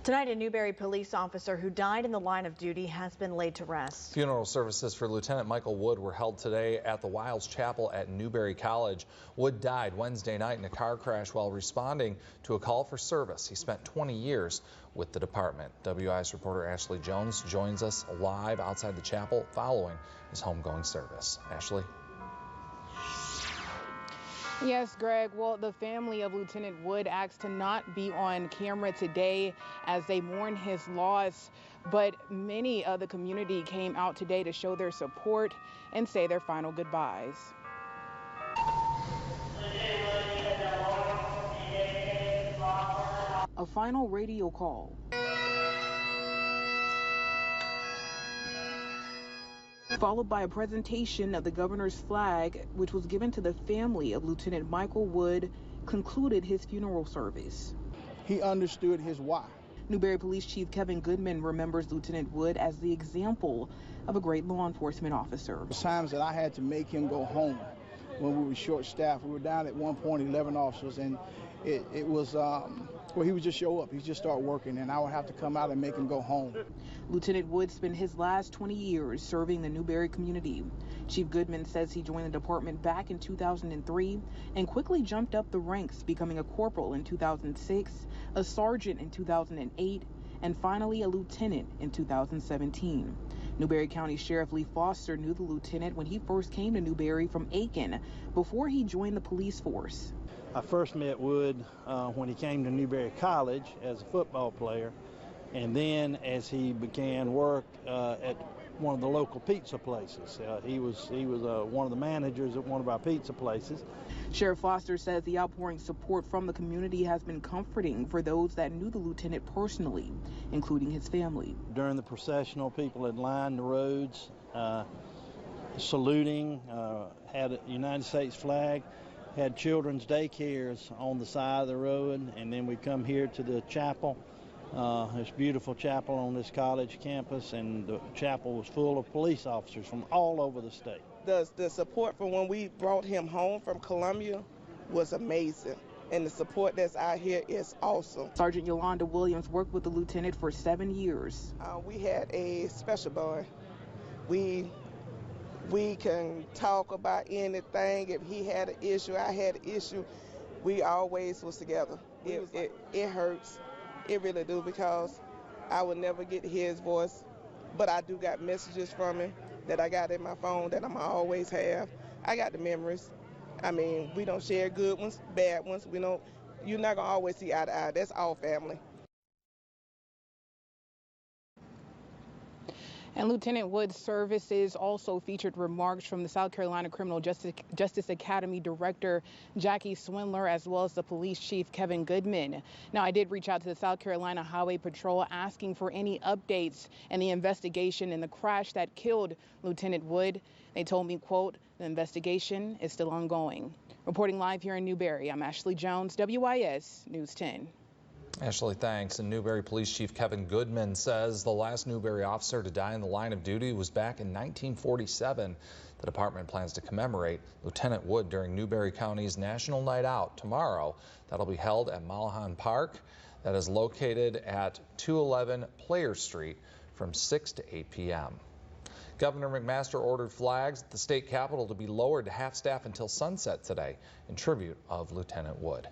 Tonight, a Newberry police officer who died in the line of duty has been laid to rest. Funeral services for Lieutenant Michael Wood were held today at the Wiles Chapel at Newberry College. Wood died Wednesday night in a car crash while responding to a call for service. He spent 20 years with the department. WI's reporter Ashley Jones joins us live outside the chapel following his homegoing service. Ashley. Yes, Greg. Well, the family of Lieutenant Wood asked to not be on camera today as they mourn his loss. But many of the community came out today to show their support and say their final goodbyes. A final radio call. Followed by a presentation of the governor's flag, which was given to the family of Lieutenant Michael Wood, concluded his funeral service. He understood his why. Newberry Police Chief Kevin Goodman remembers Lieutenant Wood as the example of a great law enforcement officer. The times that I had to make him go home when we were short-staffed. We were down at one point 11 officers, and it was well, he would just show up. He'd just start working, and I would have to come out and make him go home. Lieutenant Wood spent his last 20 years serving the Newberry community. Chief Goodman says he joined the department back in 2003 and quickly jumped up the ranks, becoming a corporal in 2006, a sergeant in 2008, and finally a lieutenant in 2017. Newberry County Sheriff Lee Foster knew the lieutenant when he first came to Newberry from Aiken before he joined the police force. I first met Wood when he came to Newberry College as a football player, and then as he began work at one of the local pizza places. He was one of the managers at one of our pizza places. Sheriff Foster says the outpouring support from the community has been comforting for those that knew the lieutenant personally, including his family. During the processional, people had lined the roads, saluting, had a United States flag, had children's daycares on the side of the road, and then we come here to the chapel. This beautiful chapel on this college campus, and the chapel was full of police officers from all over the state. The support from when we brought him home from Columbia was amazing, and the support that's out here is awesome. Sergeant Yolanda Williams worked with the lieutenant for 7 years. We had a special bond. We can talk about anything. If he had an issue, I had an issue. We always was together. It hurts. It really do, because I would never get to hear his voice, but I do got messages from him that I got in my phone that I'm always have. I got the memories. I mean, we don't share good ones, bad ones. You're not gonna always see eye to eye. That's all family. And Lieutenant Wood's services also featured remarks from the South Carolina Criminal Justice Academy Director Jackie Swindler, as well as the police chief Kevin Goodman. Now, I did reach out to the South Carolina Highway Patrol asking for any updates in the investigation in the crash that killed Lieutenant Wood. They told me, quote, "The investigation is still ongoing." Reporting live here in Newberry, I'm Ashley Jones, WIS News 10. Ashley, thanks. And Newberry Police Chief Kevin Goodman says the last Newberry officer to die in the line of duty was back in 1947. The department plans to commemorate Lieutenant Wood during Newberry County's National Night Out tomorrow. That'll be held at Malahan Park. That is located at 211 Player Street from 6 to 8 p.m. Governor McMaster ordered flags at the state capitol to be lowered to half staff until sunset today in tribute of Lieutenant Wood.